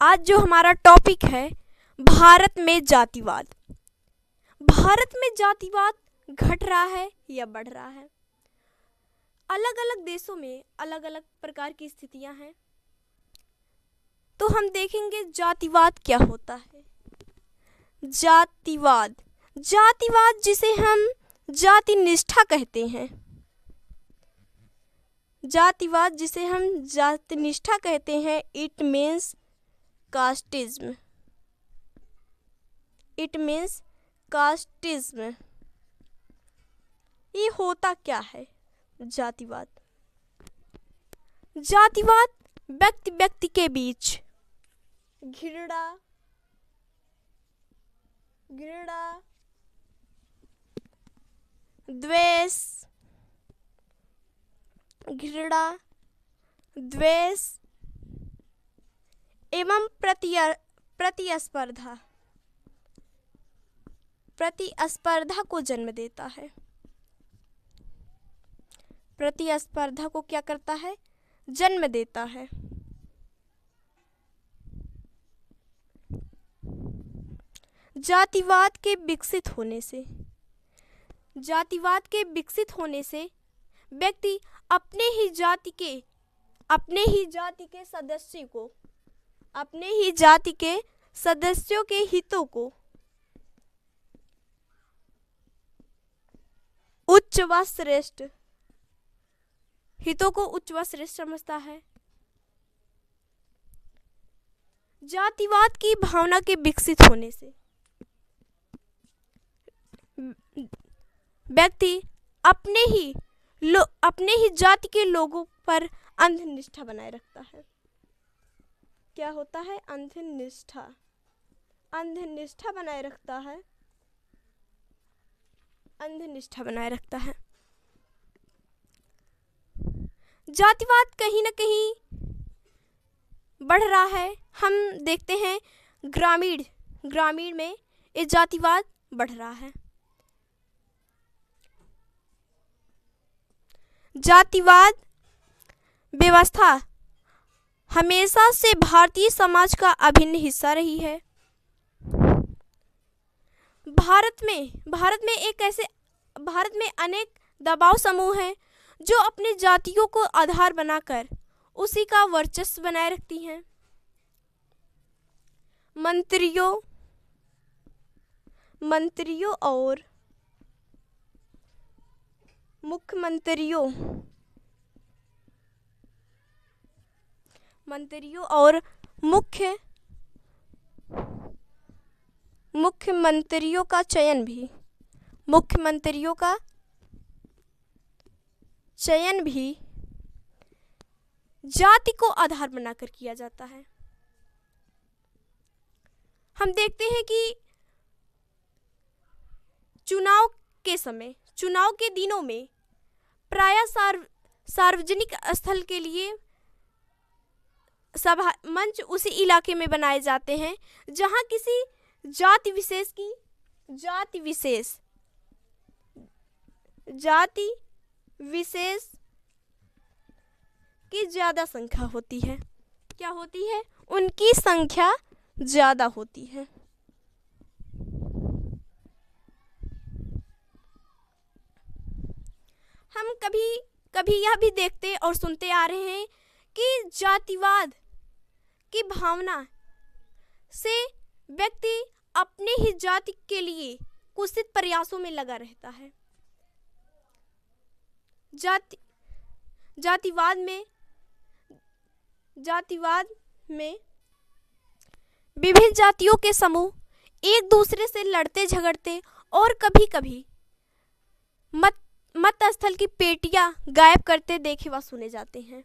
आज जो हमारा टॉपिक है, भारत में जातिवाद। भारत में जातिवाद घट रहा है या बढ़ रहा है? अलग अलग देशों में अलग अलग प्रकार की स्थितियां हैं। तो हम देखेंगे जातिवाद क्या होता है। जातिवाद जातिवाद जिसे हम जाति निष्ठा कहते हैं, जातिवाद जिसे हम जाति निष्ठा कहते हैं, it means casteism. It means casteism. ये होता क्या है जातिवाद? जातिवाद व्यक्ति व्यक्ति के बीच घृणा द्वेष एवं प्रतिस्पर्धा को जन्म देता है। प्रतिस्पर्धा को क्या करता है? जन्म देता है। जातिवाद के विकसित होने से व्यक्ति अपने ही जाति के सदस्यों के हितों को उच्च व श्रेष्ठ समझता है। जातिवाद की भावना के विकसित होने से व्यक्ति अपने ही जाति के लोगों पर अंधनिष्ठा बनाए रखता है। क्या होता है? अंधनिष्ठा बनाए रखता है। जातिवाद कहीं न कहीं बढ़ रहा है। हम देखते हैं ग्रामीण में ये जातिवाद बढ़ रहा है। जातिवाद व्यवस्था हमेशा से भारतीय समाज का अभिन्न हिस्सा रही है। भारत में अनेक दबाव समूह हैं जो अपने जातियों को आधार बनाकर उसी का वर्चस्व बनाए रखती हैं। मंत्रियों और मुख्यमंत्रियों का चयन भी जाति को आधार बनाकर किया जाता है। हम देखते हैं कि चुनाव के दिनों में प्रायः सार्वजनिक स्थल के लिए सभा मंच उसी इलाके में बनाए जाते हैं जहां किसी जाति विशेष की ज्यादा संख्या होती है। क्या होती है? उनकी संख्या ज्यादा होती है। हम कभी यह भी देखते और सुनते आ रहे हैं कि जातिवाद की भावना से व्यक्ति अपने ही जाति के लिए कुत्सित प्रयासों में लगा रहता है। जातिवाद में विभिन्न जातियों के समूह एक दूसरे से लड़ते झगड़ते और कभी-कभी मत स्थल की पेटियां गायब करते देखे व सुने जाते हैं।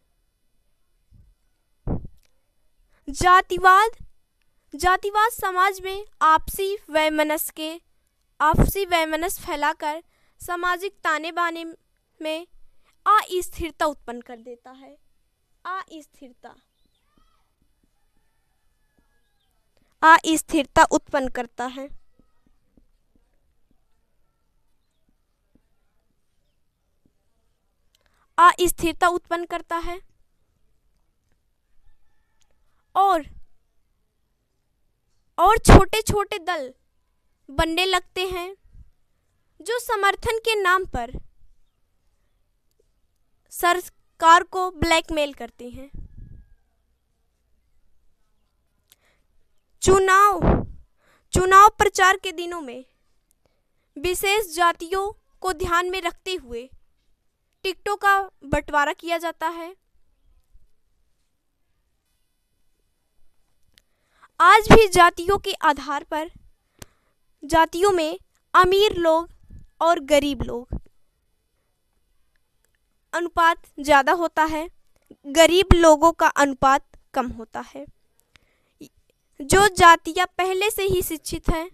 जातिवाद समाज में आपसी वैमनस्य फैलाकर सामाजिक ताने बाने में अस्थिरता उत्पन्न कर देता है। अस्थिरता उत्पन्न करता है। अस्थिरता उत्पन्न करता है और और छोटे छोटे दल बनने लगते हैं जो समर्थन के नाम पर सरकार को ब्लैकमेल करते हैं। चुनाव प्रचार के दिनों में विशेष जातियों को ध्यान में रखते हुए टिकटों का बंटवारा किया जाता है। आज भी जातियों के आधार पर जातियों में अमीर लोग और गरीब लोग अनुपात ज़्यादा होता है, गरीब लोगों का अनुपात कम होता है। जो जातियां पहले से ही शिक्षित हैं